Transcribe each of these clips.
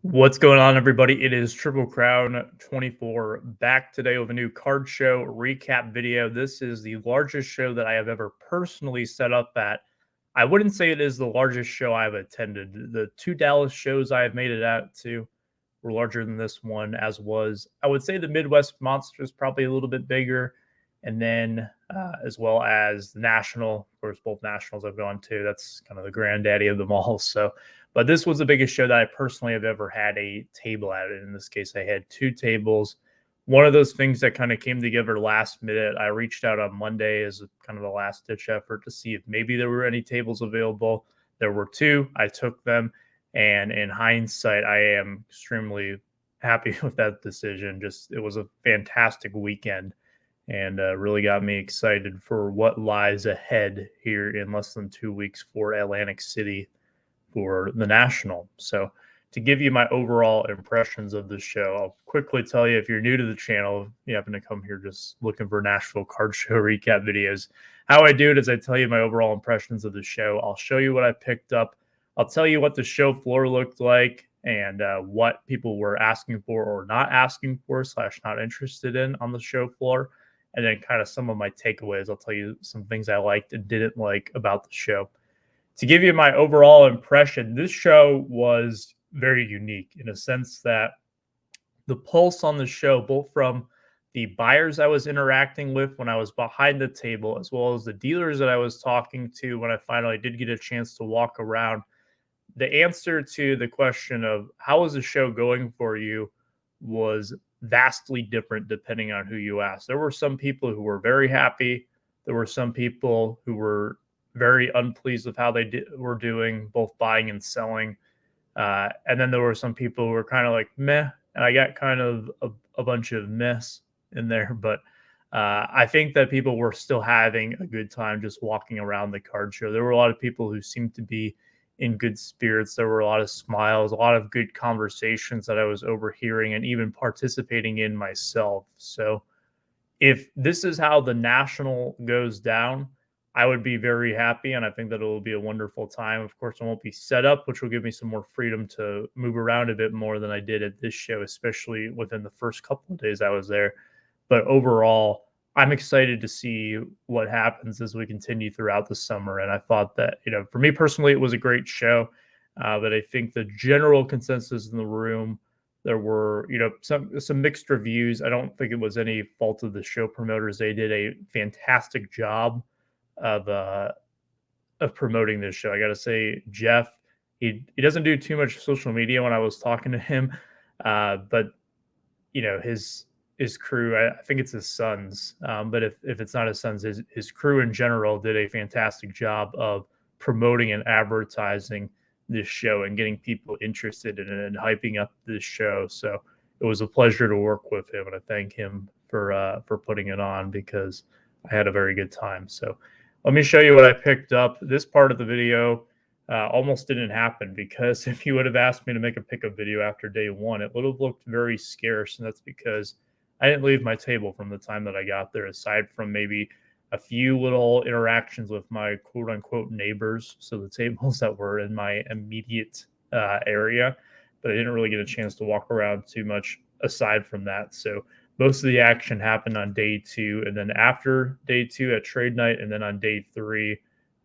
What's going on, everybody? It is TripleCrown24 back today with a new card show recap video. This is the largest show that I have ever personally set up at. I wouldn't say it is the largest show I've attended. The two Dallas shows I have made it out to were larger than this one, as was, I would say, the Midwest Monster is probably a little bit bigger. And then, as well as the National, of course, both Nationals I've gone to. That's kind of the granddaddy of them all. So, but this was the biggest show that I personally have ever had a table at. In this case, I had two tables. One of those things that kind of came together last minute. I reached out on Monday as kind of a last ditch effort to see if maybe there were any tables available. There were two. I took them. And in hindsight, I am extremely happy with that decision. Just it was a fantastic weekend and really got me excited for what lies ahead here in less than 2 weeks for Atlantic City for the National. So to give you my overall impressions of the show, I'll quickly tell you, if you're new to the channel, if you happen to come here just looking for Nashville card show recap videos, how I do it is I tell you my overall impressions of the show. I'll show you what I picked up. I'll tell you what the show floor looked like and what people were asking for or not asking for / not interested in on the show floor. And then kind of some of my takeaways. I'll tell you some things I liked and didn't like about the show. To give you my overall impression, this show was very unique in a sense that the pulse on the show, both from the buyers I was interacting with when I was behind the table, as well as the dealers that I was talking to when I finally did get a chance to walk around, the answer to the question of how is the show going for you was vastly different depending on who you asked. There were some people who were very happy. There were some people who were very unpleased with how they were doing, both buying and selling. And then there were some people who were kind of like meh, and I got kind of a bunch of mess in there. But I think that people were still having a good time just walking around the card show. There were a lot of people who seemed to be in good spirits. There were a lot of smiles, a lot of good conversations that I was overhearing and even participating in myself. So if this is how the National goes down, I would be very happy, and I think that it will be a wonderful time. Of course, I won't be set up, which will give me some more freedom to move around a bit more than I did at this show, especially within the first couple of days I was there. But overall, I'm excited to see what happens as we continue throughout the summer. And I thought that, for me personally, it was a great show. But I think the general consensus in the room, there were, some mixed reviews. I don't think it was any fault of the show promoters. They did a fantastic job of promoting this show. I got to say, Jeff, he doesn't do too much social media when I was talking to him, but his crew, I think it's his sons, but if it's not his sons, his crew in general did a fantastic job of promoting and advertising this show and getting people interested in it and hyping up this show. So it was a pleasure to work with him, and I thank him for putting it on because I had a very good time. So let me show you what I picked up. This part of the video almost didn't happen because if you would have asked me to make a pickup video after day one, it would have looked very scarce. And that's because I didn't leave my table from the time that I got there, aside from maybe a few little interactions with my quote unquote neighbors. So the tables that were in my immediate area, but I didn't really get a chance to walk around too much aside from that. So most of the action happened on day two, and then after day two at trade night, and then on day three,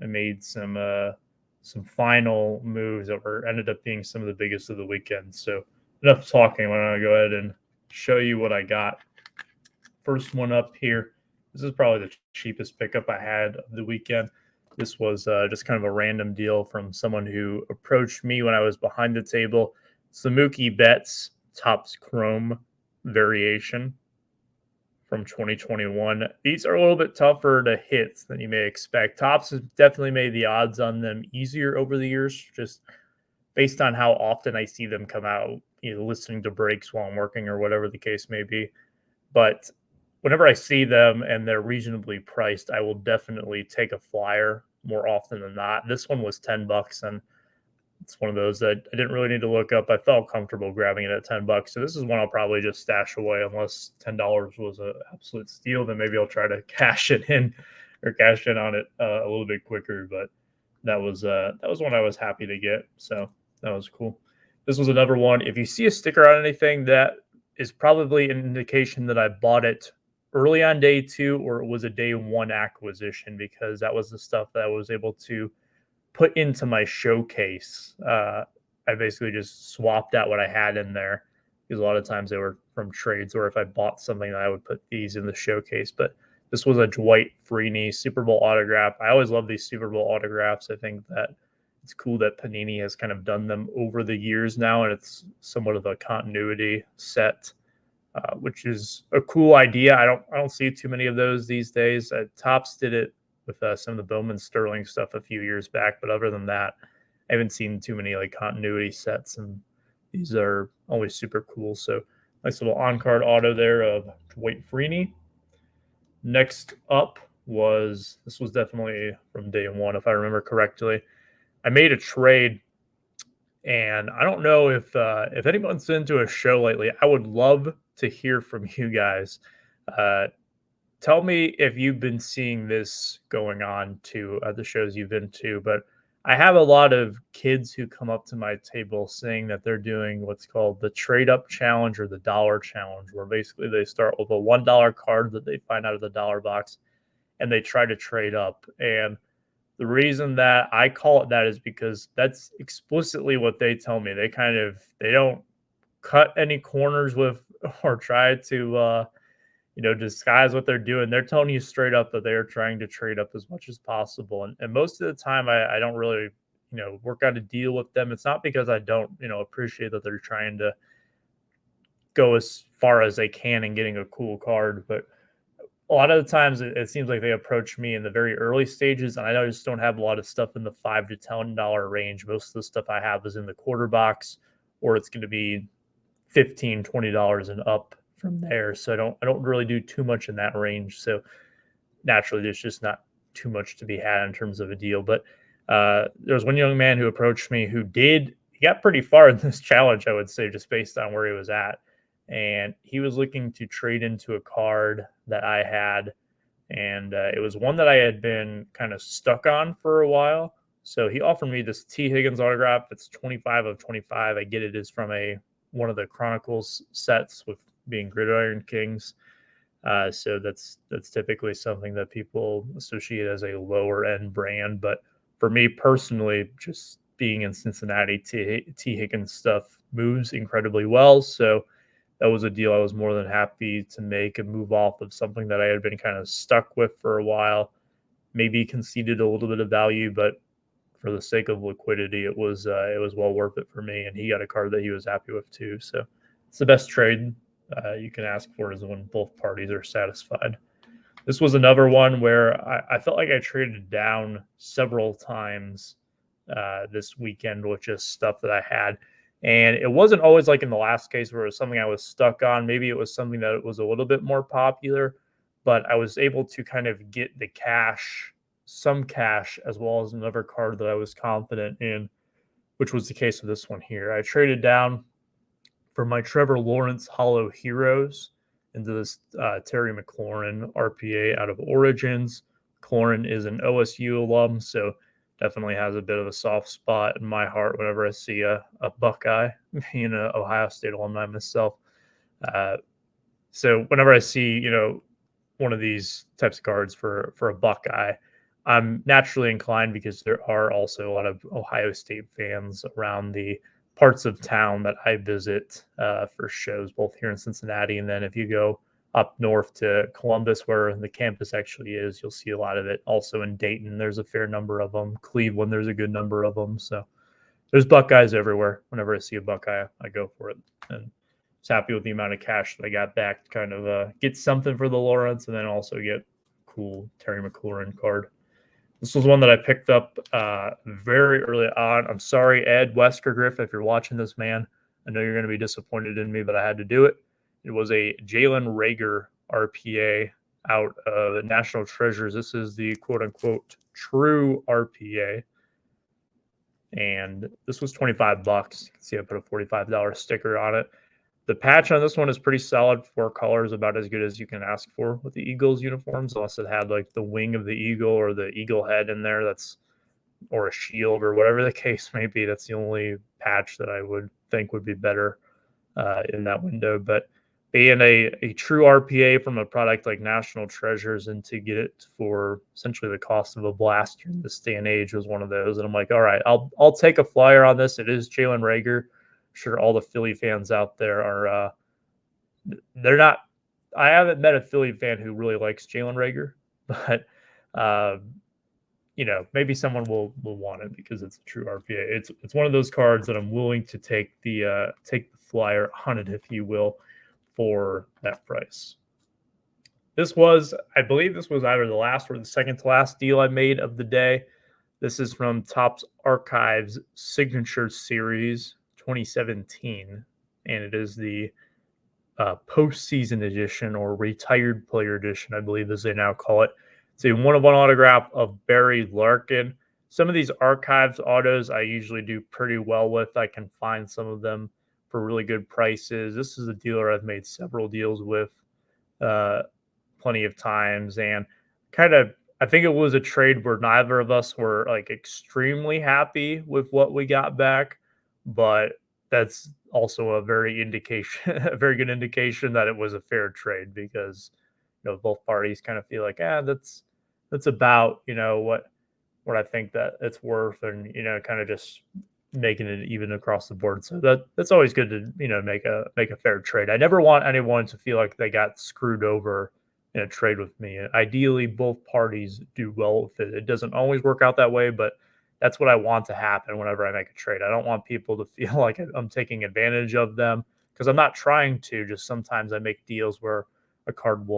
I made some final moves that ended up being some of the biggest of the weekend. So enough talking. Why don't I go ahead and show you what I got? First one up here. This is probably the cheapest pickup I had of the weekend. This was just kind of a random deal from someone who approached me when I was behind the table. Samuki Betts Topps Chrome variation from 2021. These are a little bit tougher to hit than you may expect. Topps has definitely made the odds on them easier over the years, just based on how often I see them come out, listening to breaks while I'm working or whatever the case may be. But whenever I see them and they're reasonably priced, I will definitely take a flyer more often than not. This one was $10, and it's one of those that I didn't really need to look up. I felt comfortable grabbing it at $10. So this is one I'll probably just stash away unless $10 was an absolute steal. Then maybe I'll try to cash it in or cash in on it a little bit quicker. But that was one I was happy to get. So that was cool. This was another one. If you see a sticker on anything, that is probably an indication that I bought it early on day 2 or it was a day 1 acquisition, because that was the stuff that I was able to put into my showcase. I basically just swapped out what I had in there, because a lot of times they were from trades, or if I bought something, I would put these in the showcase. But this was a Dwight Freeney Super Bowl autograph. I always love these Super Bowl autographs. I think that it's cool that Panini has kind of done them over the years now, and it's somewhat of a continuity set, which is a cool idea. I don't see too many of those these days. Topps did it with some of the Bowman Sterling stuff a few years back, but other than that, I haven't seen too many like continuity sets, and these are always super cool. So nice little on-card auto there of Dwight Freeney. Next up this was definitely from day 1, if I remember correctly. I made a trade, and I don't know if anyone's been to a show lately. I would love to hear from you guys. Tell me if you've been seeing this going on too at the shows you've been to. But I have a lot of kids who come up to my table saying that they're doing what's called the trade up challenge or the dollar challenge, where basically they start with a $1 card that they find out of the dollar box and they try to trade up. And the reason that I call it that is because that's explicitly what they tell me. They don't cut any corners with or try to disguise what they're doing. They're telling you straight up that they are trying to trade up as much as possible. And most of the time I don't really, work out a deal with them. It's not because I don't, appreciate that they're trying to go as far as they can in getting a cool card, but a lot of the times it seems like they approach me in the very early stages, and I just don't have a lot of stuff in the $5 to $10 range. Most of the stuff I have is in the quarter box, or it's going to be $15, $20 and up from there. So I don't really do too much in that range. So naturally, there's just not too much to be had in terms of a deal. But there was one young man who approached me he got pretty far in this challenge, I would say, just based on where he was at. And he was looking to trade into a card that I had, and it was one that I had been kind of stuck on for a while. So he offered me this T. Higgins autograph. It's 25 of 25. I get it is from one of the Chronicles sets with being Gridiron Kings. So that's typically something that people associate as a lower end brand. But for me personally, just being in Cincinnati, T. Higgins stuff moves incredibly well. So that was a deal I was more than happy to make and move off of something that I had been kind of stuck with for a while. Maybe conceded a little bit of value, but for the sake of liquidity, it was well worth it for me. And he got a card that he was happy with too. So it's the best trade you can ask for, is when both parties are satisfied. This was another one where I felt like I traded down several times this weekend with just stuff that I had. And it wasn't always like in the last case where it was something I was stuck on. Maybe it was something that was a little bit more popular, but I was able to kind of get some cash, as well as another card that I was confident in, which was the case with this one here. I traded down for my Trevor Lawrence Hollow Heroes into this Terry McLaurin RPA out of Origins. McLaurin is an OSU alum, so definitely has a bit of a soft spot in my heart whenever I see a Buckeye, being an Ohio State alumni myself. So whenever I see, one of these types of cards for a Buckeye, I'm naturally inclined, because there are also a lot of Ohio State fans around the parts of town that I visit for shows, both here in Cincinnati, and then if you go up north to Columbus, where the campus actually is, you'll see a lot of it. Also in Dayton, there's a fair number of them. Cleveland, there's a good number of them. So there's Buckeyes everywhere. Whenever I see a Buckeye, I go for it. And just happy with the amount of cash that I got back to kind of get something for the Lawrence, and then also get a cool Terry McLaurin card. This was one that I picked up very early on. I'm sorry, Ed Wesker-Griff, if you're watching this, man. I know you're going to be disappointed in me, but I had to do it. It was a Jalen Reagor RPA out of the National Treasures. This is the quote-unquote true RPA. And this was $25. You can see I put a $45 sticker on it. The patch on this one is pretty solid. 4 colors, about as good as you can ask for with the Eagles uniforms, unless it had like the wing of the eagle or the eagle head in there, or a shield or whatever the case may be. That's the only patch that I would think would be better in that window. But being a true RPA from a product like National Treasures and to get it for essentially the cost of a blaster in this day and age was one of those. And I'm like, all right, I'll take a flyer on this. It is Jalen Reagor. I'm sure all the Philly fans out there are they're not. I haven't met a Philly fan who really likes Jalen Reagor, but maybe someone will want it because it's a true RPA. It's one of those cards that I'm willing to take the flyer on it, if you will, for that price. I believe this was either the last or the second to last deal I made of the day. This is from Topps Archives Signature Series 2017, and it is the postseason edition or retired player edition, I believe as they now call it. It's a 1-of-1 autograph of Barry Larkin. Some of these archives autos I usually do pretty well with. I can find some of them for really good prices. This is a dealer I've made several deals with plenty of times, and I think it was a trade where neither of us were like extremely happy with what we got back, but that's also a very good indication that it was a fair trade because both parties kind of feel like that's about what I think that it's worth, and kind of just making it even across the board. So that's always good to make a fair trade. I never want anyone to feel like they got screwed over in a trade with me. Ideally, both parties do well with it. It doesn't always work out that way, but that's what I want to happen whenever I make a trade. I don't want people to feel like I'm taking advantage of them because I'm not trying to. Just sometimes I make deals where a card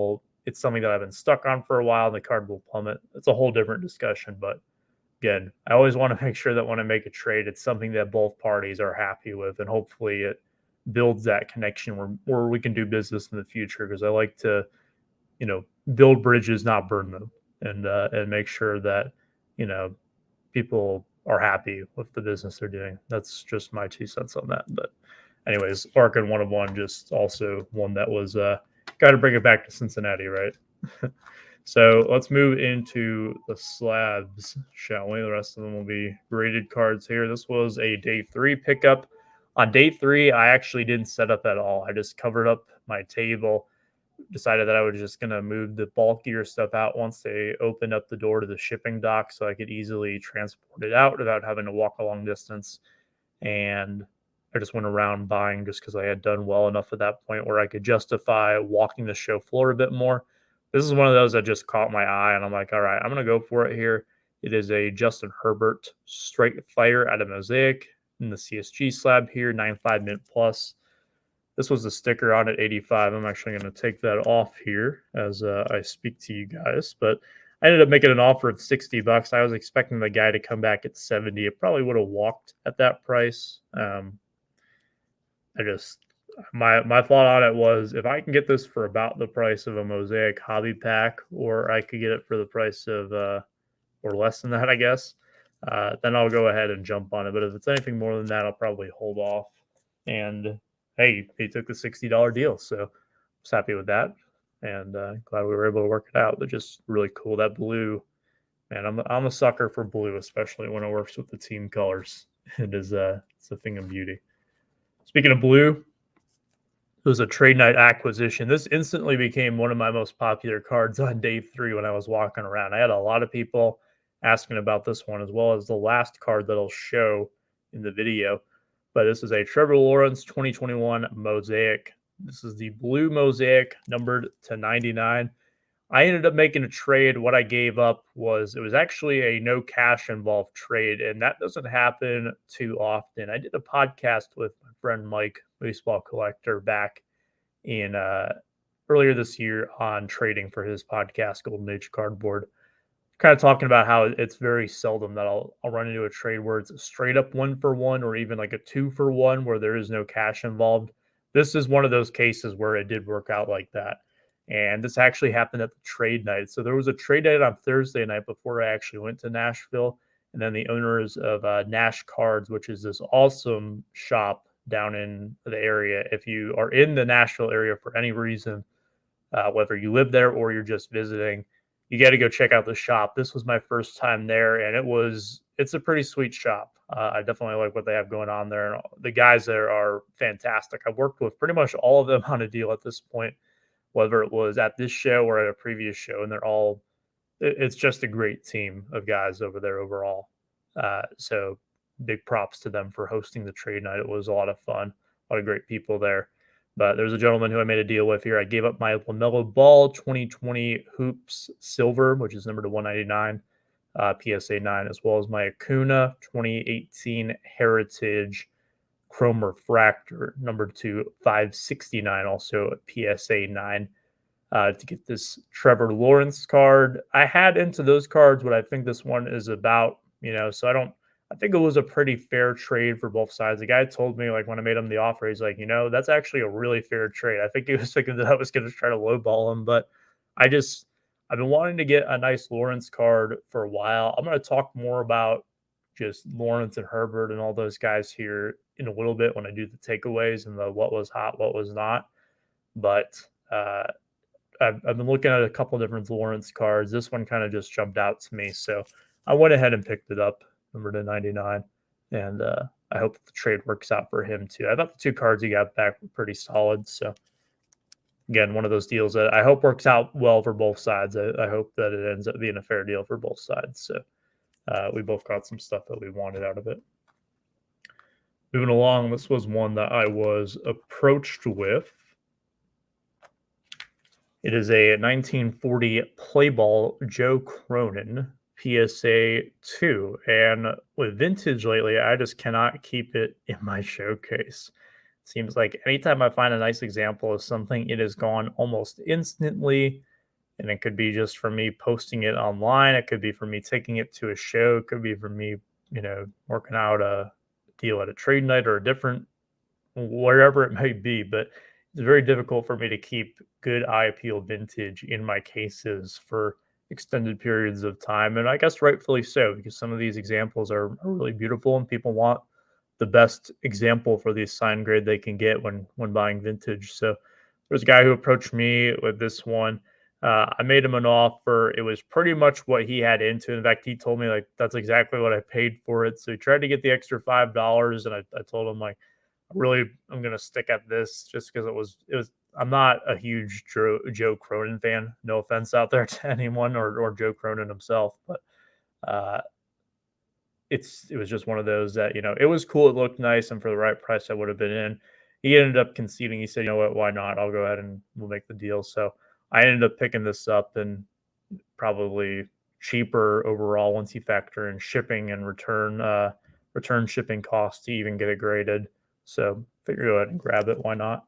it's something that I've been stuck on for a while and the card will plummet. It's a whole different discussion, but again, I always want to make sure that when I make a trade, it's something that both parties are happy with, and hopefully it builds that connection where we can do business in the future, because I like to, build bridges, not burn them, and make sure that, people are happy with the business they're doing. That's just my 2 cents on that. But anyways, Larkin 1-of-1, just also one that was got to bring it back to Cincinnati, right? So let's move into the slabs, shall we? The rest of them will be graded cards here. This was a day 3 pickup. On day 3, I actually didn't set up at all. I just covered up my table, decided that I was just going to move the bulkier stuff out once they opened up the door to the shipping dock so I could easily transport it out without having to walk a long distance. And I just went around buying just because I had done well enough at that point where I could justify walking the show floor a bit more. This is one of those that just caught my eye, and I'm like, all right, I'm going to go for it here. It is a Justin Herbert straight fire out of Mosaic in the CSG slab here, 95 mint plus. This was the sticker on it, 85. I'm actually going to take that off here as I speak to you guys. But I ended up making an offer of $60. I was expecting the guy to come back at 70. It probably would have walked at that price. My thought on it was, if I can get this for about the price of a Mosaic hobby pack, or I could get it for the price of or less than that, I guess, then I'll go ahead and jump on it. But if it's anything more than that, I'll probably hold off. And hey, he took the $60 deal, so I was happy with that, and glad we were able to work it out. But just really cool. That blue, man, I'm a sucker for blue, especially when it works with the team colors. It's a thing of beauty. Speaking of blue, it was a trade night acquisition. This instantly became one of my most popular cards on day 3 when I was walking around. I had a lot of people asking about this one, as well as the last card that I'll show in the video. But this is a Trevor Lawrence 2021 Mosaic. This is the blue Mosaic, numbered to 99. I ended up making a trade. What I gave up was, it was actually a no cash involved trade, and that doesn't happen too often. I did a podcast with my friend Mike, baseball collector, back in earlier this year on trading for his podcast, Golden Age Cardboard, kind of talking about how it's very seldom that I'll run into a trade where it's a straight up 1-for-1 or even like a 2-for-1 where there is no cash involved. This is one of those cases where it did work out like that. And this actually happened at the trade night. So there was a trade night on Thursday night before I actually went to Nashville. And then the owners of Nash Cards, which is this awesome shop down in the area. If you are in the Nashville area for any reason, whether you live there or you're just visiting, you got to go check out the shop. This was my first time there, and it's a pretty sweet shop. I definitely like what they have going on there. And the guys there are fantastic. I've worked with pretty much all of them on a deal at this point, whether it was at this show or at a previous show, and they're all it's just a great team of guys over there overall. So big props to them for hosting the trade night. It was a lot of fun, a lot of great people there. But there's a gentleman who I made a deal with here. I gave up my LaMelo Ball 2020 Hoops Silver, which is number to 199, PSA 9, as well as my Acuna 2018 Heritage Chrome Refractor, number to 569, also a PSA 9. To get this Trevor Lawrence card. I had into those cards what I think this one is about, so I think it was a pretty fair trade for both sides. The guy told me, like, when I made him the offer, he's like, that's actually a really fair trade. I think he was thinking that I was going to try to lowball him, but I've been wanting to get a nice Lawrence card for a while. I'm going to talk more about just Lawrence and Herbert and all those guys here in a little bit when I do the takeaways and the what was hot, what was not. But, I've been looking at a couple different Lawrence cards. This one kind of just jumped out to me, so I went ahead and picked it up, number to 99, and I hope the trade works out for him too. I thought the two cards he got back were pretty solid, so again, one of those deals that I hope works out well for both sides. I hope that it ends up being a fair deal for both sides. So we both got some stuff that we wanted out of it. Moving along, this was one that I was approached with. It is a 1940 play ball Joe Cronin PSA 2. And with vintage lately, I just cannot keep it in my showcase. It seems like anytime I find a nice example of something, it is gone almost instantly. And it could be just for me posting it online. It could be for me taking it to a show. It could be for me, working out a deal at a trade night or a different, wherever it may be. But it's very difficult for me to keep good eye appeal vintage in my cases for extended periods of time. And I guess rightfully so, because some of these examples are really beautiful and people want the best example for the assigned grade they can get when buying vintage. So there's a guy who approached me with this one. I made him an offer. It was pretty much what he had into. In fact, he told me, like, that's exactly what I paid for it. So he tried to get the extra $5, and I told him, like, I'm gonna stick at this just because it was. I'm not a huge Joe Cronin fan. No offense out there to anyone or Joe Cronin himself, but it was just one of those that it was cool. It looked nice, and for the right price, I would have been in. He ended up conceding. He said, "You know what? Why not? I'll go ahead and we'll make the deal." So I ended up picking this up, and probably cheaper overall once you factor in shipping and return shipping costs to even get it graded. So figure go ahead and grab it. Why not?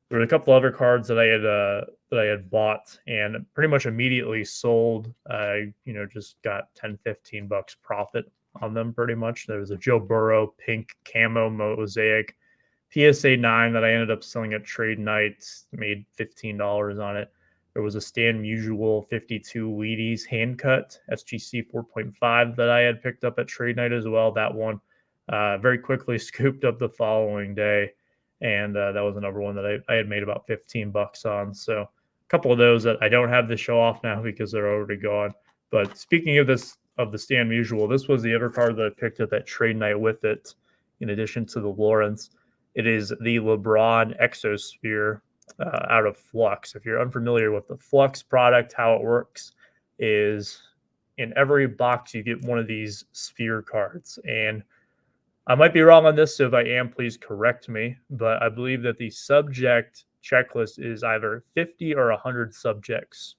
There were a couple other cards that I had bought and pretty much immediately sold. I just got $10-15 profit on them pretty much. There was a Joe Burrow pink camo mosaic PSA 9 that I ended up selling at trade nights, made $15 on it. There was a Stan Musial 52 Wheaties hand cut SGC 4.5 that I had picked up at trade night as well. That one very quickly scooped up the following day. And that was another one that I had made about $15 on. So a couple of those that I don't have to show off now because they're already gone. But speaking of the Stan Musial, this was the other card that I picked up at trade night with it, in addition to the Lawrence. It is the LeBron Exosphere out of Flux. If you're unfamiliar with the Flux product, how it works is in every box you get one of these sphere cards. And I might be wrong on this, so if I am, please correct me. But I believe that the subject checklist is either 50 or 100 subjects.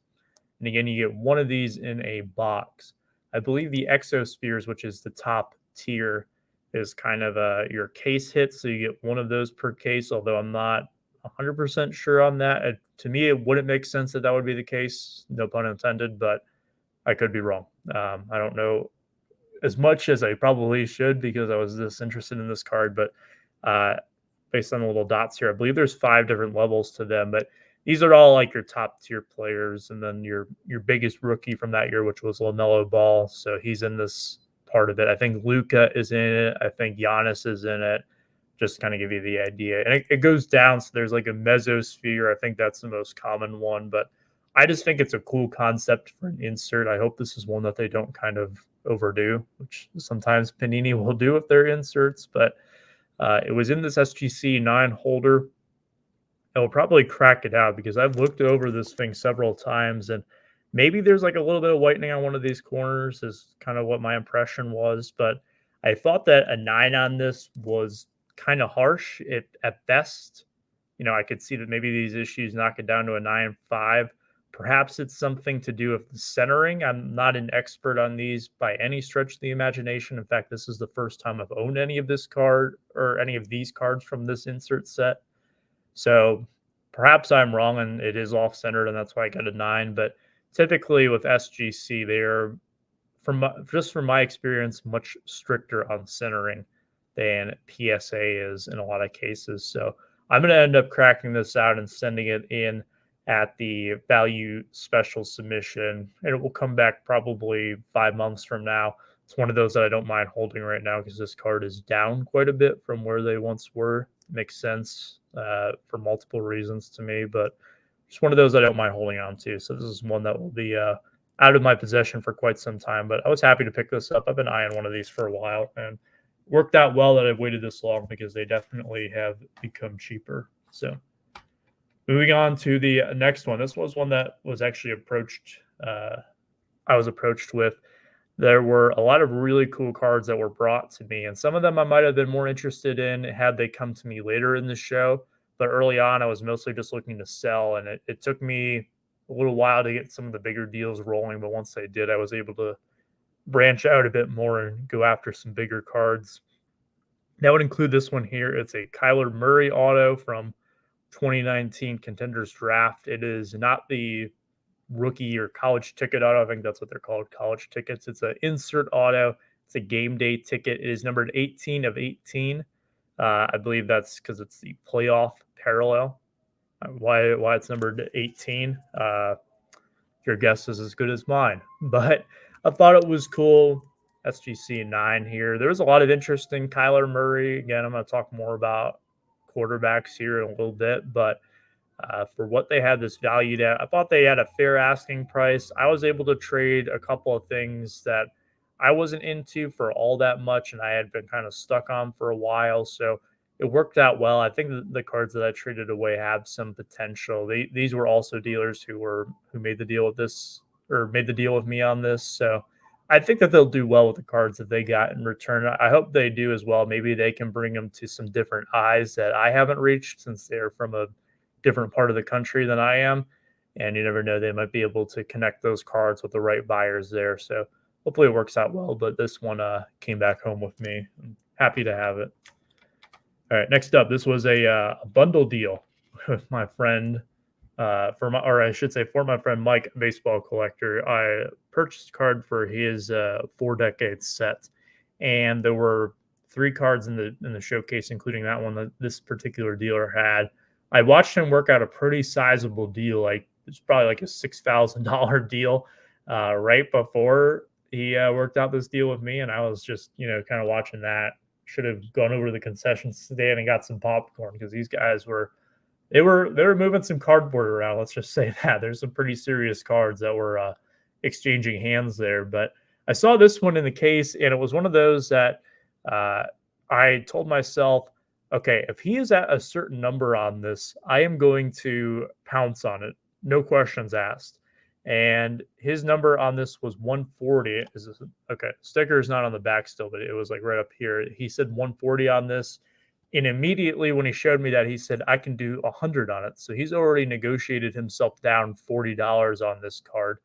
And again, you get one of these in a box. I believe the Exospheres, which is the top tier, is kind of your case hit. So you get one of those per case, although I'm not 100% sure on that. To me, it wouldn't make sense that would be the case. No pun intended, but I could be wrong. I don't know as much as I probably should because I was this interested in this card, but based on the little dots here, I believe there's 5 different levels to them, but these are all like your top tier players, and then your biggest rookie from that year, which was LaMelo Ball. So he's in this part of it. I think Luka is in it. I think Giannis is in it. Just to kind of give you the idea. And it goes down. So there's like a mesosphere. I think that's the most common one, but I just think it's a cool concept for an insert. I hope this is one that they don't kind of overdue, which sometimes Panini will do with their inserts. But it was in this SGC 9 holder. I will probably crack it out because I've looked over this thing several times, and maybe there's like a little bit of whitening on one of these corners is kind of what my impression was. But I thought that a 9 on this was kind of harsh. It at best, I could see that maybe these issues knock it down to a 9.5. Perhaps it's something to do with the centering. I'm not an expert on these by any stretch of the imagination. In fact, this is the first time I've owned any of this card or any of these cards from this insert set. So perhaps I'm wrong and it is off centered and that's why I got a 9. But typically with SGC, they are, from my experience, much stricter on centering than PSA is in a lot of cases. So I'm going to end up cracking this out and sending it in at the value special submission, and it will come back probably 5 months from now. It's one of those that I don't mind holding right now because this card is down quite a bit from where they once were. Makes sense for multiple reasons to me, but just one of those I don't mind holding on to. So this is one that will be out of my possession for quite some time, but I was happy to pick this up. I've been eyeing one of these for a while, and worked out well that I've waited this long because they definitely have become cheaper. So moving on to the next one. This was one that was actually I was approached with. There were a lot of really cool cards that were brought to me, and some of them I might have been more interested in had they come to me later in the show. But early on, I was mostly just looking to sell, and it took me a little while to get some of the bigger deals rolling. But once they did, I was able to branch out a bit more and go after some bigger cards. That would include this one here. It's a Kyler Murray auto from 2019 Contenders Draft. It is not the rookie or college ticket auto. I think that's what they're called, college tickets. It's an insert auto. It's a game day ticket. It is numbered 18 of 18. I believe that's because it's the playoff parallel. Why it's numbered 18? Your guess is as good as mine. But I thought it was cool. SGC 9 here. There was a lot of interest in Kyler Murray. Again, I'm going to talk more about quarterbacks here in a little bit, but for what they had this valued at, I thought they had a fair asking price. I was able to trade a couple of things that I wasn't into for all that much, and I had been kind of stuck on for a while. So it worked out well. I think the cards that I traded away have some potential. These were also dealers who made the deal with this or made the deal with me on this. So I think that they'll do well with the cards that they got in return. I hope they do as well. Maybe they can bring them to some different eyes that I haven't reached since they're from a different part of the country than I am. And you never know, they might be able to connect those cards with the right buyers there. So hopefully it works out well. But this one came back home with me. I'm happy to have it. All right, next up, this was a bundle deal with my friend, for my friend Mike, a baseball collector. I purchased a card for his 4 decades set, and there were 3 cards in the showcase, including that one that this particular dealer had. I watched him work out a pretty sizable deal, like it's probably like a $6,000 deal, right before he worked out this deal with me, and I was just kind of watching that. Should have gone over to the concession stand and got some popcorn because these guys were moving some cardboard around. Let's just say that there's some pretty serious cards that were exchanging hands there. But I saw this one in the case, and it was one of those that I told myself, okay, if he is at a certain number on this, I am going to pounce on it, no questions asked. And his number on this was 140. Okay? Sticker is not on the back still, but it was like right up here. He said 140 on this. And immediately when he showed me that, he said, I can do 100 on it. So he's already negotiated himself down $40 on this card.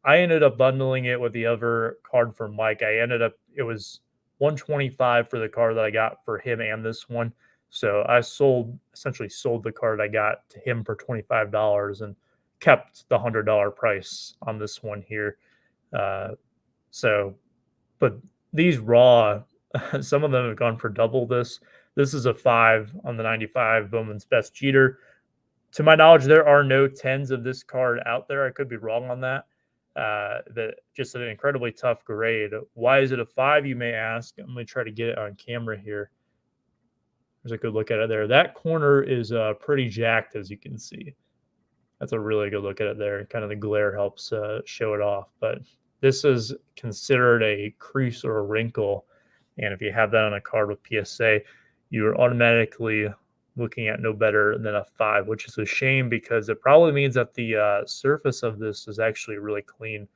I ended up bundling it with the other card from Mike. It was 125 for the card that I got for him and this one. So I essentially sold the card I got to him for $25 and kept the $100 price on this one here. But these raw, some of them have gone for double this. This is a 5 on the 95 Bowman's Best Jeter. To my knowledge, there are no 10s of this card out there. I could be wrong on that. Just an incredibly tough grade. Why is it a 5, you may ask? I'm going to try to get it on camera here. There's a good look at it there. That corner is pretty jacked, as you can see. That's a really good look at it there. Kind of the glare helps show it off. But this is considered a crease or a wrinkle. And if you have that on a card with PSA, you're automatically looking at no better than a 5, which is a shame because it probably means that the surface of this is actually really clean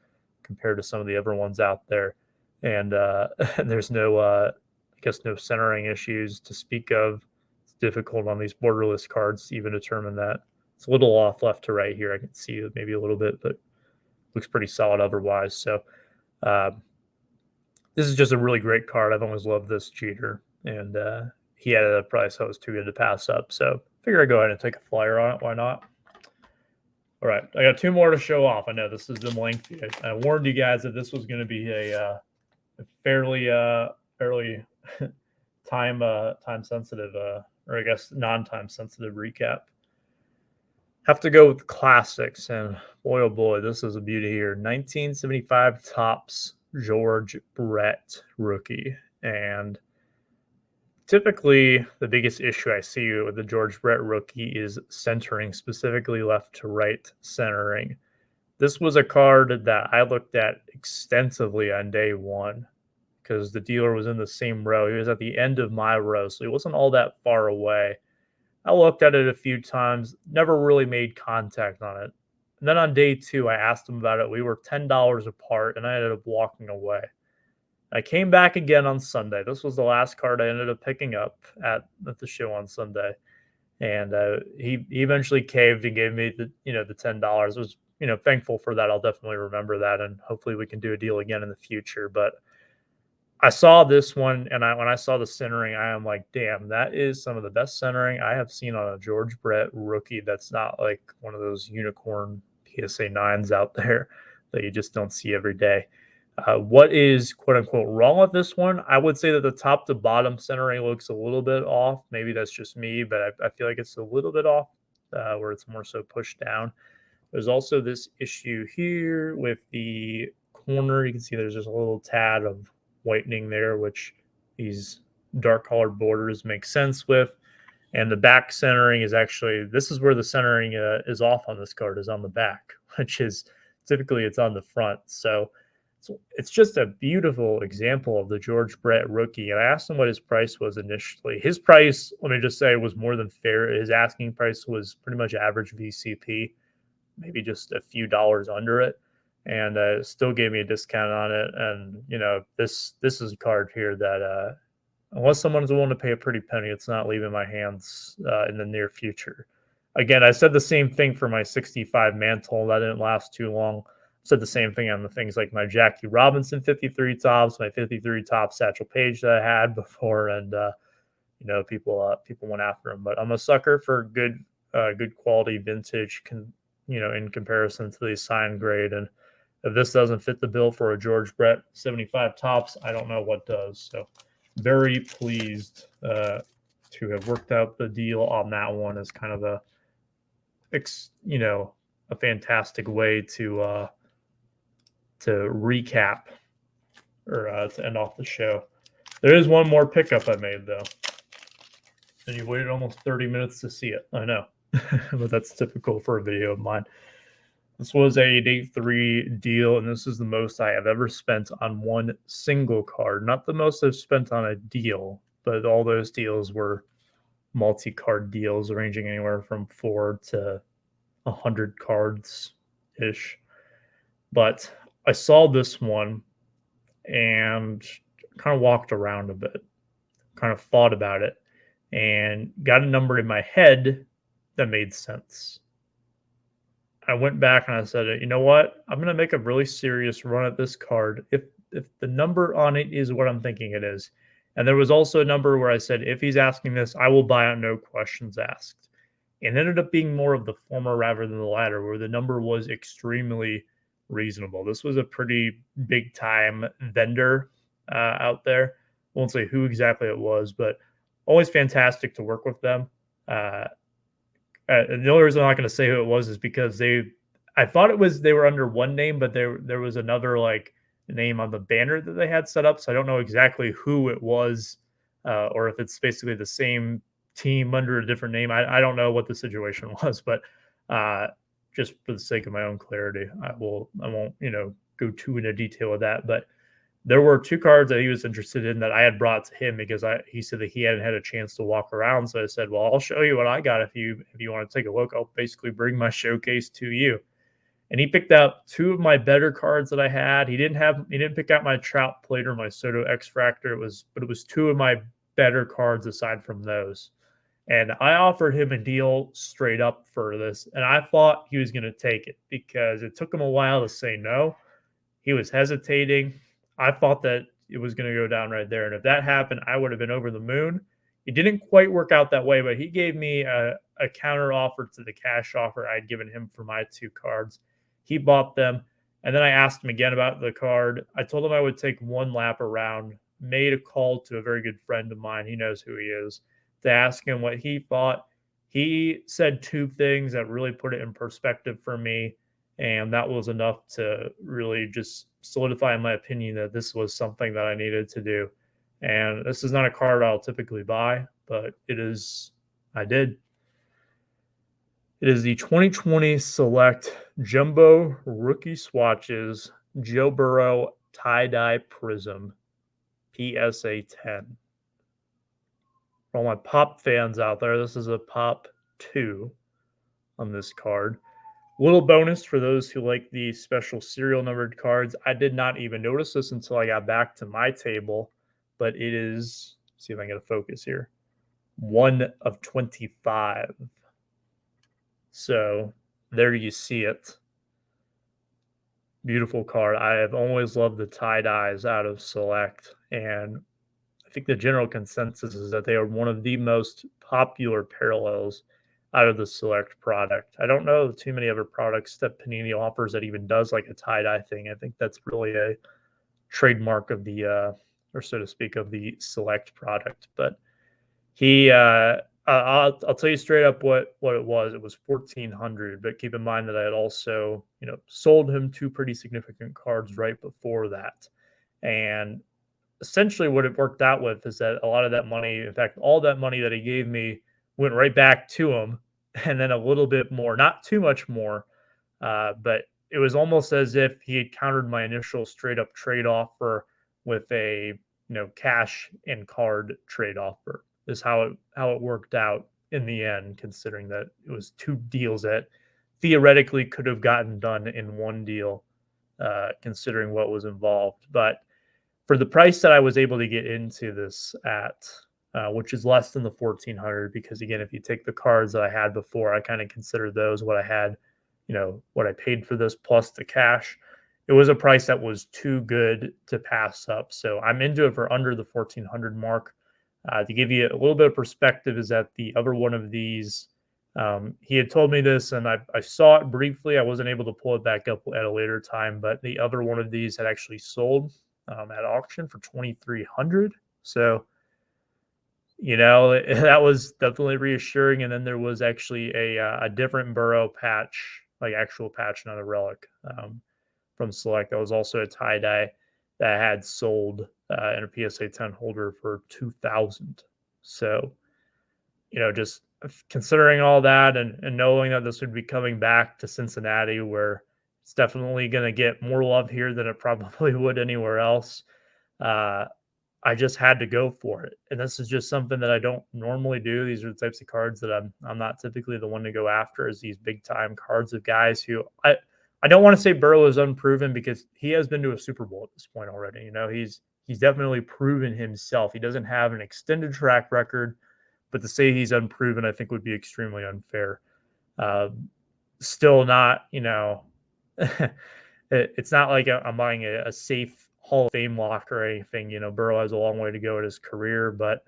compared to some of the other ones out there. And there's no, I guess, no centering issues to speak of. It's difficult on these borderless cards to even determine that. It's a little off left to right here. I can see it maybe a little bit, but looks pretty solid otherwise. So this is just a really great card. I've always loved this cheater, and he had a price that was too good to pass up. So figure I'd go ahead and take a flyer on it. Why not? All right, I got 2 more to show off. I know this has been lengthy. I warned you guys that this was going to be a fairly time sensitive, or I guess non-time sensitive recap. Have to go with classics, and boy oh boy, this is a beauty here. 1975 Topps George Brett rookie. And typically the biggest issue I see with the George Brett rookie is centering, specifically left to right centering. This was a card that I looked at extensively on day one because the dealer was in the same row. He was at the end of my row, so he wasn't all that far away. I looked at it a few times, never really made contact on it. And then on day 2, I asked him about it. We were $10 apart, and I ended up walking away. I came back again on Sunday. This was the last card I ended up picking up at the show on Sunday. And he eventually caved and gave me the $10. I was thankful for that. I'll definitely remember that, and hopefully we can do a deal again in the future. But I saw this one, and when I saw the centering, I am like, damn, that is some of the best centering I have seen on a George Brett rookie. That's not like one of those unicorn PSA 9s out there that you just don't see every day. What is quote unquote wrong with this one? I would say that the top to bottom centering looks a little bit off. Maybe that's just me, but I feel like it's a little bit off where it's more so pushed down. There's also this issue here with the corner. You can see there's just a little tad of whitening there, which these dark colored borders make sense with. And the back centering is actually, this is where the centering is off on this card, is on the back, which is typically it's on the front. So it's just a beautiful example of the George Brett rookie. And I asked him what his price was initially. His price, let me just say, was more than fair. His asking price was pretty much average VCP, maybe just a few dollars under it, and still gave me a discount on it. And this is a card here that unless someone's willing to pay a pretty penny, it's not leaving my hands in the near future. Again, I said the same thing for my 65 mantle. That didn't last too long. Said the same thing on the things like my Jackie Robinson 53 tops, my 53 top Satchel Paige that I had before, and people went after them. But I'm a sucker for good quality vintage, in comparison to the sign grade. And if this doesn't fit the bill for a George Brett 75 tops, I don't know what does. So very pleased to have worked out the deal on that one. As kind of a fantastic way to recap or to end off the show. There is one more pickup I made though, and you waited almost 30 minutes to see it. I know, but that's typical for a video of mine. This was a day 3 deal, and this is the most I have ever spent on one single card. Not the most I've spent on a deal, but all those deals were multi-card deals ranging anywhere from 4 to 100 cards-ish. But I saw this one and kind of walked around a bit, kind of thought about it, and got a number in my head that made sense. I went back and I said, you know what? I'm going to make a really serious run at this card if the number on it is what I'm thinking it is. And there was also a number where I said, if he's asking this, I will buy it, no questions asked. And it ended up being more of the former rather than the latter, where the number was extremely reasonable. This was a pretty big time vendor out there. Won't say who exactly it was, but always fantastic to work with them. And the only reason I'm not going to say who it was is because I thought they were under one name, but there was another like name on the banner that they had set up. So I don't know exactly who it was, or if it's basically the same team under a different name. I don't know what the situation was, but just for the sake of my own clarity, I won't go too into detail with that, but there were 2 cards that he was interested in that I had brought to him because he said that he hadn't had a chance to walk around. So I said, well, I'll show you what I got. If you want to take a look, I'll basically bring my showcase to you. And he picked out 2 of my better cards that I had. He didn't pick out my Trout Plate or my Soto X-Fractor. But it was 2 of my better cards aside from those. And I offered him a deal straight up for this. And I thought he was going to take it because it took him a while to say no. He was hesitating. I thought that it was going to go down right there. And if that happened, I would have been over the moon. It didn't quite work out that way, but he gave me a counter offer to the cash offer I'd given him for my 2 cards. He bought them. And then I asked him again about the card. I told him I would take 1 lap around, made a call to a very good friend of mine. He knows who he is, to ask him what he thought. He said 2 things that really put it in perspective for me. And that was enough to really just solidify in my opinion that this was something that I needed to do. And this is not a card I'll typically buy, but I did. It is the 2020 Select Jumbo Rookie Swatches Joe Burrow Tie-Dye Prism PSA 10. For all my Pop fans out there, this is a Pop 2 on this card. Little bonus for those who like the special serial numbered cards. I did not even notice this until I got back to my table, but it is, see if I can get a focus here, 1 of 25. So there you see it. Beautiful card. I have always loved the tie-dyes out of Select, and I think the general consensus is that they are one of the most popular parallels out of the Select product. I don't know too many other products that Panini offers that even does like a tie-dye thing. I think that's really a trademark of the, or so to speak, of the Select product. But he, I'll tell you straight up what it was. It was $1,400, but keep in mind that I had also, sold him 2 pretty significant cards right before that. And essentially what it worked out with is that a lot of that money, in fact, all that money that he gave me went right back to him, and then a little bit more, not too much more, but it was almost as if he had countered my initial straight up trade offer with a cash and card trade offer. Is how it worked out in the end, considering that it was 2 deals that theoretically could have gotten done in 1 deal, considering what was involved. But for the price that I was able to get into this at, which is less than the $1,400, because again, if you take the cards that I had before, I kind of consider those what I had, what I paid for this plus the cash. It was a price that was too good to pass up. So I'm into it for under the $1,400 mark. To give you a little bit of perspective, is that the other one of these, he had told me this, and I saw it briefly. I wasn't able to pull it back up at a later time, but the other one of these had actually sold at auction for $2,300. So, that was definitely reassuring. And then there was actually a different Burrow patch, like actual patch, not a relic, from Select. That was also a tie-dye that had sold in a PSA 10 holder for $2,000. So, just considering all that and knowing that this would be coming back to Cincinnati, where it's definitely going to get more love here than it probably would anywhere else, I just had to go for it. And this is just something that I don't normally do. These are the types of cards that I'm not typically the one to go after, is these big time cards of guys who I don't want to say Burrow is unproven, because he has been to a Super Bowl at this point already. He's definitely proven himself. He doesn't have an extended track record, but to say he's unproven, I think would be extremely unfair. Still not, it's not like I'm buying a safe Hall of Fame lock or anything. Burrow has a long way to go in his career, but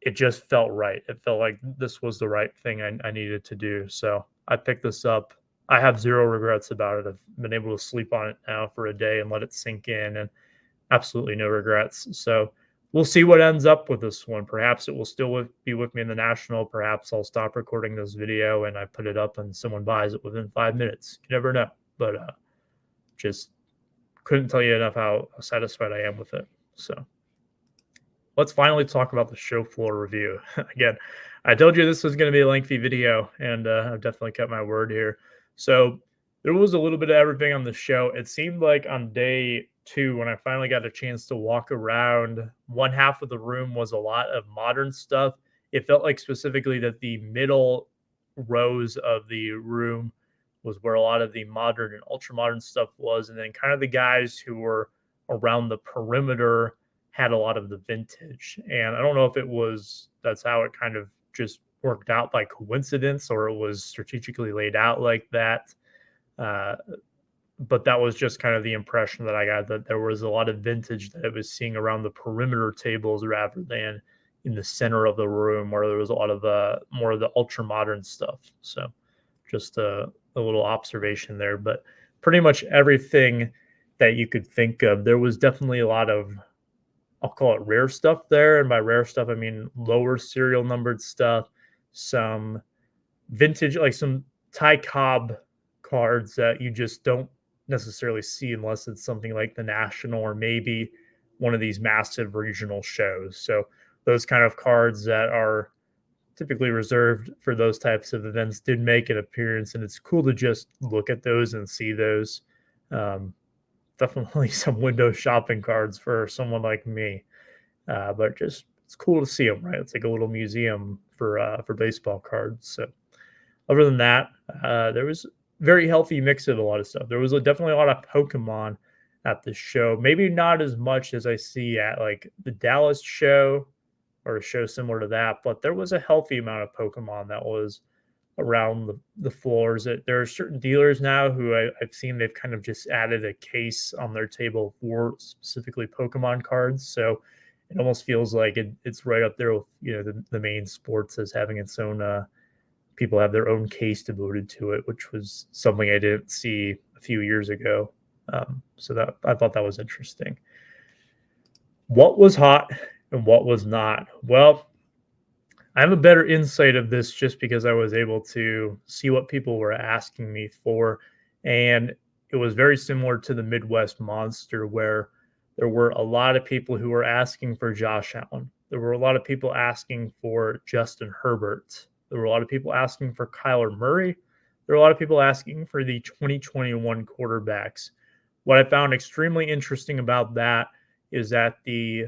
it just felt right. It felt like this was the right thing I needed to do. So I picked this up. I have 0 regrets about it. I've been able to sleep on it now for a day and let it sink in, and absolutely no regrets. So we'll see what ends up with this one. Perhaps it will still be with me in the National. Perhaps I'll stop recording this video and I put it up and someone buys it within 5 minutes. You never know. But just couldn't tell you enough how satisfied I am with it. So let's finally talk about the show floor review. Again, I told you this was going to be a lengthy video, and I've definitely kept my word here. So There was a little bit of everything on the show. It seemed like on day 2, when I finally got a chance to walk around, one half of the room was a lot of modern stuff. It felt like specifically that the middle rows of the room was where a lot of the modern and ultra modern stuff was. And then kind of the guys who were around the perimeter had a lot of the vintage. And I don't know if that's how it kind of just worked out by coincidence or it was strategically laid out like that. Uh, but that was just kind of the impression that I got, that there was a lot of vintage that I was seeing around the perimeter tables rather than in the center of the room where there was a lot of more of the ultra modern stuff. So just a little observation there, but pretty much everything that you could think of. There was definitely a lot of, I'll call it rare stuff there. And by rare stuff, I mean lower serial numbered stuff, some vintage, like some Ty Cobb cards that you just don't necessarily see unless it's something like the National or maybe one of these massive regional shows. So those kind of cards that are typically reserved for those types of events did make an appearance, and it's cool to just look at those and see those. Um, Definitely some window shopping cards for someone like me, but just it's cool to see them, right? It's like a little museum for baseball cards. So other than that, there was very healthy mix of a lot of stuff. There was definitely a lot of Pokemon at the show. Maybe not as much as I see at like the Dallas show or a show similar to that, but there was a healthy amount of Pokemon that was around the floors. There are certain dealers now who I've seen they've kind of just added a case on their table for specifically Pokemon cards. So it almost feels like it's right up there with the main sports as having its own people have their own case devoted to it, which was something I didn't see a few years ago. So that I thought that was interesting. What was hot and what was not? Well, I have a better insight of this just because I was able to see what people were asking me for. And it was very similar to the Midwest Monster, where there were a lot of people who were asking for Josh Allen. There were a lot of people asking for Justin Herbert. There were a lot of people asking for Kyler Murray. There were a lot of people asking for the 2021 quarterbacks. What I found extremely interesting about that is that the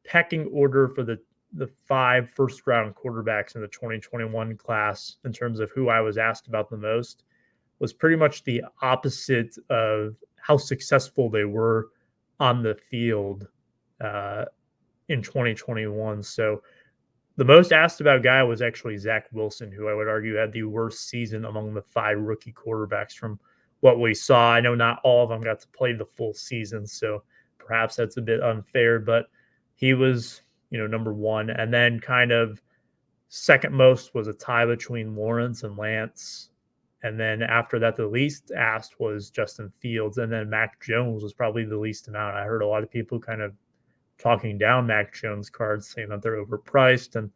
pecking order for the 5 first round quarterbacks in the 2021 class in terms of who I was asked about the most was pretty much the opposite of how successful they were on the field in 2021. So the most asked about guy was actually Zach Wilson, who I would argue had the worst season among the 5 rookie quarterbacks from what we saw. I know not all of them got to play the full season, so perhaps that's a bit unfair, but he was, number 1. And then kind of second most was a tie between Lawrence and Lance. And then after that, the least asked was Justin Fields. And then Mac Jones was probably the least amount. I heard a lot of people kind of talking down Mac Jones cards, saying that they're overpriced. And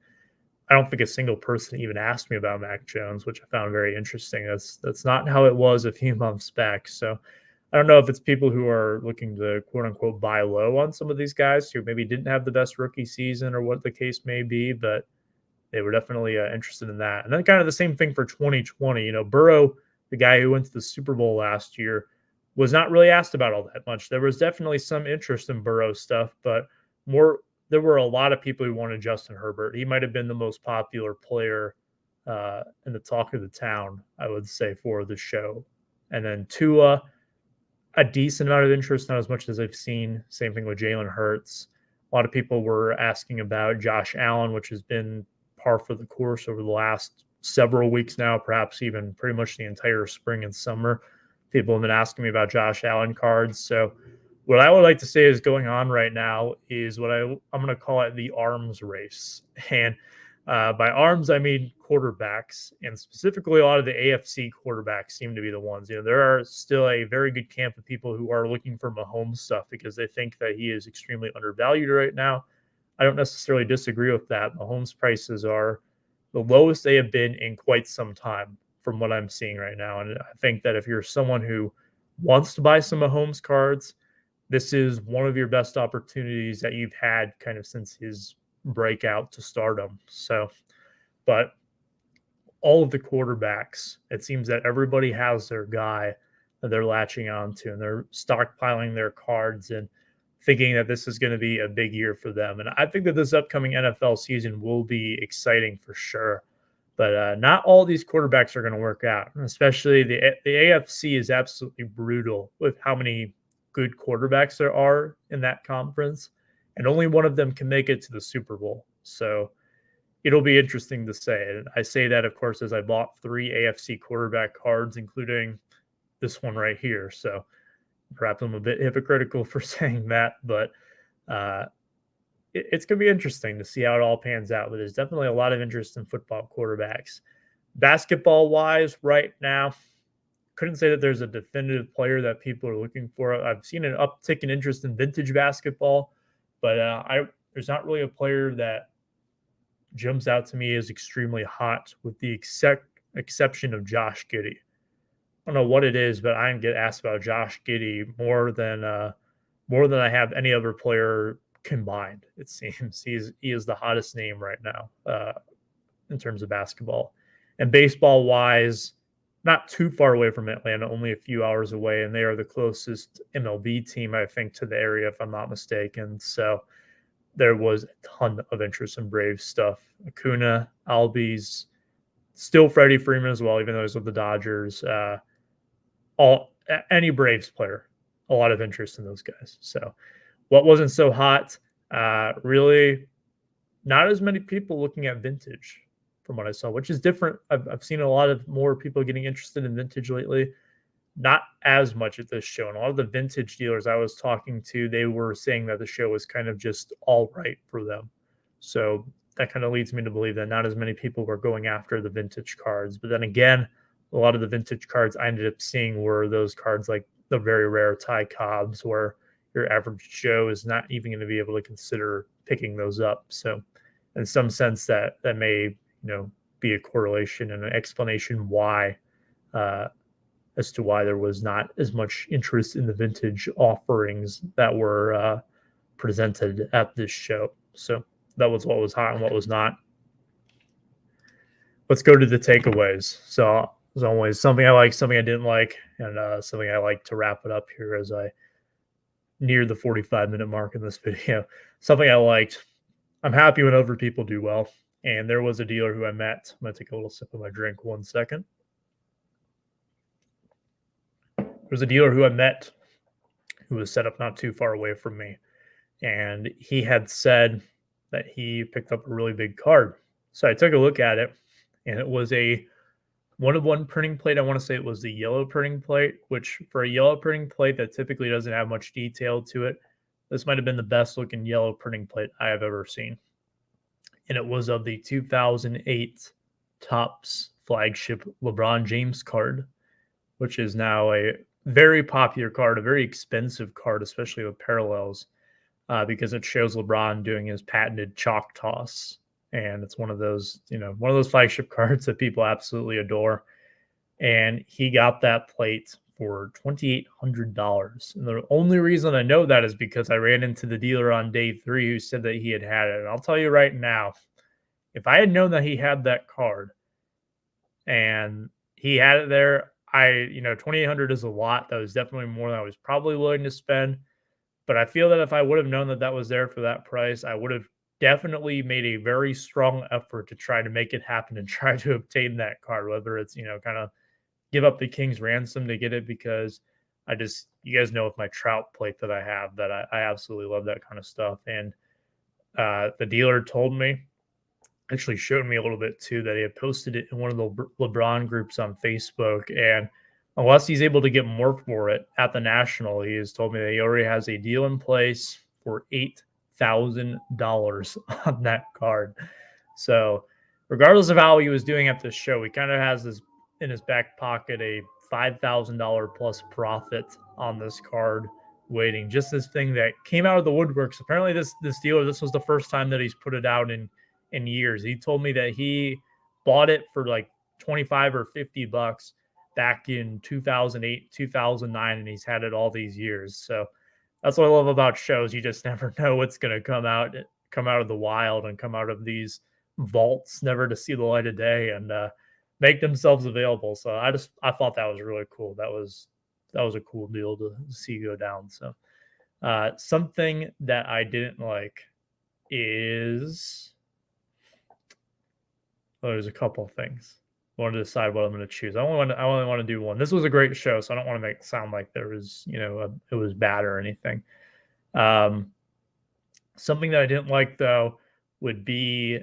I don't think a single person even asked me about Mac Jones, which I found very interesting. That's not how it was a few months back. So I don't know if it's people who are looking to quote unquote buy low on some of these guys who maybe didn't have the best rookie season or what the case may be, but they were definitely interested in that. And then kind of the same thing for 2020. Burrow, the guy who went to the Super Bowl last year, was not really asked about all that much. There was definitely some interest in Burrow stuff, but there were a lot of people who wanted Justin Herbert. He might have been the most popular player in the talk of the town, I would say, for the show. And then Tua, a decent amount of interest, not as much as I've seen. Same thing with Jalen Hurts. A lot of people were asking about Josh Allen, which has been par for the course over the last several weeks now, perhaps even pretty much the entire spring and summer. People have been asking me about Josh Allen cards. So what I would like to say is going on right now is what I'm going to call it the arms race. And by arms, I mean quarterbacks, and specifically a lot of the AFC quarterbacks seem to be the ones. There are still a very good camp of people who are looking for Mahomes stuff because they think that he is extremely undervalued right now. I don't necessarily disagree with that. Mahomes prices are the lowest they have been in quite some time from what I'm seeing right now. And I think that if you're someone who wants to buy some Mahomes cards, this is one of your best opportunities that you've had kind of since his breakout to stardom. So, but all of the quarterbacks, it seems that everybody has their guy. that they're latching on to, and they're stockpiling their cards and thinking that this is going to be a big year for them. And I think that this upcoming NFL season will be exciting for sure. But not all these quarterbacks are going to work out, especially the AFC is absolutely brutal with how many good quarterbacks there are in that conference, and only one of them can make it to the Super Bowl. So it'll be interesting to say. And I say that, of course, as I bought 3 AFC quarterback cards, including this one right here. So perhaps I'm a bit hypocritical for saying that, but it's going to be interesting to see how it all pans out. But there's definitely a lot of interest in football quarterbacks. Basketball wise, right now, couldn't say that there's a definitive player that people are looking for. I've seen an uptick in interest in vintage basketball, but there's not really a player that jumps out to me as extremely hot, with the exception of Josh Giddey. I don't know what it is, but I get asked about Josh Giddey more than I have any other player combined. It seems he is the hottest name right now in terms of basketball. And baseball wise, not too far away from Atlanta, only a few hours away, and they are the closest MLB team, I think, to the area, if I'm not mistaken. So there was a ton of interest in Braves stuff. Acuna, Albies, still Freddie Freeman as well, even though he's with the Dodgers. Any Braves player, a lot of interest in those guys. So what wasn't so hot? Really, not as many people looking at vintage from what I saw, which is different. I've seen a lot of more people getting interested in vintage lately. Not as much at this show. And a lot of the vintage dealers I was talking to, they were saying that the show was kind of just all right for them. So that kind of leads me to believe that not as many people were going after the vintage cards. But then again, a lot of the vintage cards I ended up seeing were those cards like the very rare Ty Cobbs, where your average Joe is not even going to be able to consider picking those up. So in some sense that may, be a correlation and an explanation why, as to why there was not as much interest in the vintage offerings that were presented at this show. So that was what was hot and what was not. Let's go to the takeaways. So as always, something I like, something I didn't like, and something I like to wrap it up here as I near the 45-minute mark in this video. Something I liked. I'm happy when other people do well. And there was a dealer who I met. I'm going to take a little sip of my drink 1 second. There's a dealer who I met who was set up not too far away from me. And he had said that he picked up a really big card. So I took a look at it, and it was a 1-of-1 printing plate. I want to say it was the yellow printing plate, which for a yellow printing plate that typically doesn't have much detail to it, this might have been the best looking yellow printing plate I have ever seen. And it was of the 2008 Topps flagship LeBron James card, which is now a very popular card, a very expensive card, especially with parallels, because it shows LeBron doing his patented chalk toss. And it's one of those flagship cards that people absolutely adore. And he got that plate for $2,800. And the only reason I know that is because I ran into the dealer on day 3 who said that he had it. And I'll tell you right now, if I had known that he had that card and he had it there, $2,800 is a lot. That was definitely more than I was probably willing to spend. But I feel that if I would have known that that was there for that price, I would have definitely made a very strong effort to try to make it happen and try to obtain that card, whether it's, kind of give up the king's ransom to get it, because you guys know with my Trout plate that I have that I absolutely love that kind of stuff. And the dealer told me, actually showed me a little bit too, that he had posted it in one of the LeBron groups on Facebook. And unless he's able to get more for it at the National, he has told me that he already has a deal in place for $8,000 on that card. So regardless of how he was doing at this show, he kind of has this in his back pocket, a $5,000 plus profit on this card waiting. Just this thing that came out of the woodworks. Apparently this dealer, this was the first time that he's put it out in years. He told me that he bought it for like 25 or 50 bucks back in 2008, 2009, and he's had it all these years. So that's what I love about shows. You just never know what's going to come out of the wild and come out of these vaults, never to see the light of day, and make themselves available. So I thought that was really cool. That was that was a cool deal to see go down. So something that I didn't like is, there's a couple of things. I want to decide what I'm going to choose. I only want to do one. This was a great show, so I don't want to make it sound like there was, it was bad or anything. Something that I didn't like though would be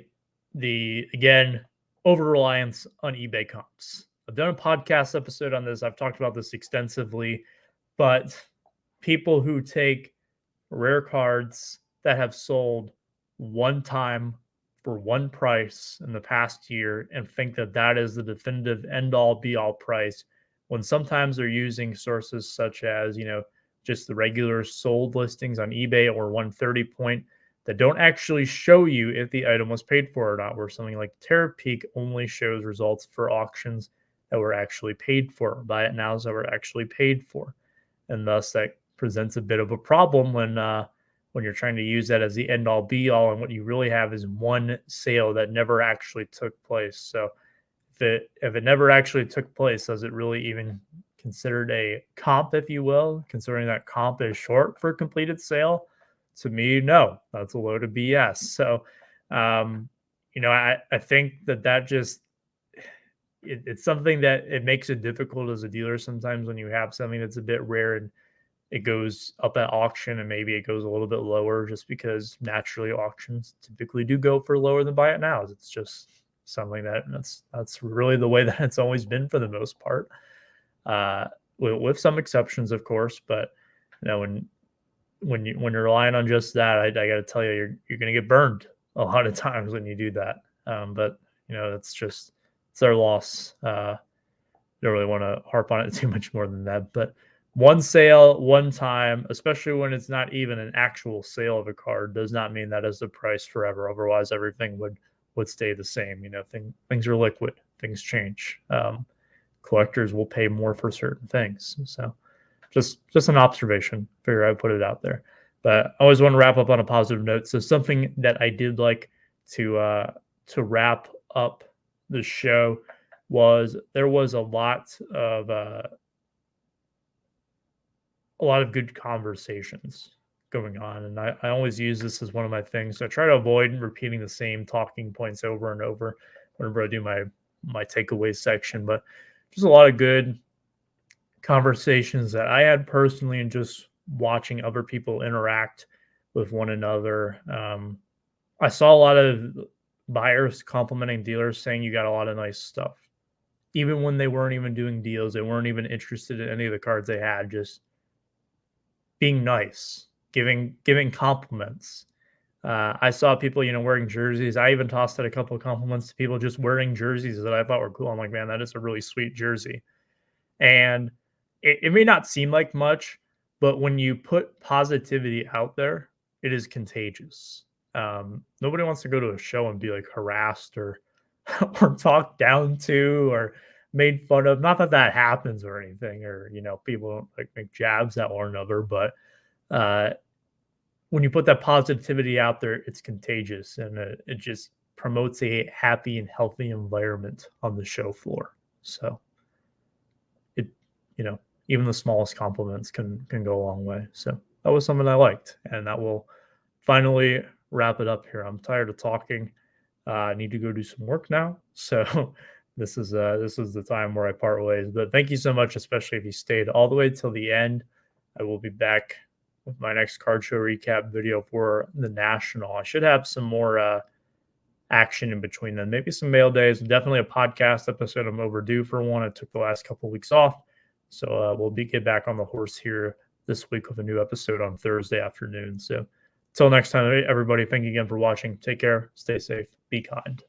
again, over reliance on eBay comps. I've done a podcast episode on this. I've talked about this extensively, but people who take rare cards that have sold one time for one price in the past year and think that that is the definitive end all be all price, when sometimes they're using sources such as, just the regular sold listings on eBay or 130 point that don't actually show you if the item was paid for or not, where something like Terapeak only shows results for auctions that were actually paid for, buy it nows that were actually paid for. And thus that presents a bit of a problem when you're trying to use that as the end all be all, and what you really have is one sale that never actually took place. So if it never actually took place, does it really even considered a comp, if you will, considering that comp is short for completed sale? To me, no, that's a load of BS. So, I think that just, it's something that it makes it difficult as a dealer sometimes when you have something that's a bit rare and it goes up at auction and maybe it goes a little bit lower, just because naturally auctions typically do go for lower than buy it nows. It's just something that's really the way that it's always been for the most part, with some exceptions, of course. But when you're relying on just that, I got to tell you, you're going to get burned a lot of times when you do that. But it's their loss. Don't really want to harp on it too much more than that. But one sale, one time, especially when it's not even an actual sale of a card, does not mean that is the price forever. Otherwise, everything would stay the same. Things are liquid. Things change. Collectors will pay more for certain things. So just an observation. Figure I'd put it out there. But I always want to wrap up on a positive note. So something that I did like to wrap up the show was there was a lot of good conversations going on. And I always use this as one of my things. So I try to avoid repeating the same talking points over and over whenever I do my takeaway section. But just a lot of good conversations that I had personally, and just watching other people interact with one another. I saw a lot of buyers complimenting dealers, saying you got a lot of nice stuff. Even when they weren't even doing deals, they weren't even interested in any of the cards they had, just being nice, giving compliments. I saw people, wearing jerseys. I even tossed out a couple of compliments to people just wearing jerseys that I thought were cool. I'm like, man, that is a really sweet jersey. And it may not seem like much, but when you put positivity out there, it is contagious. Nobody wants to go to a show and be like harassed or or talked down to or made fun of. Not that that happens or anything, or people don't like make jabs at one another, but when you put that positivity out there, it's contagious, and it just promotes a happy and healthy environment on the show floor. So even the smallest compliments can go a long way. So that was something I liked, and that will finally wrap it up here. I'm tired of talking. I need to go do some work now. So this is the time where I part ways. But thank you so much, especially if you stayed all the way till the end. I will be back with my next card show recap video for the National. I should have some more action in between then. Maybe some mail days. Definitely a podcast episode. I'm overdue for one. I took the last couple of weeks off. So we'll get back on the horse here this week with a new episode on Thursday afternoon. So until next time, everybody, thank you again for watching. Take care. Stay safe. Be kind.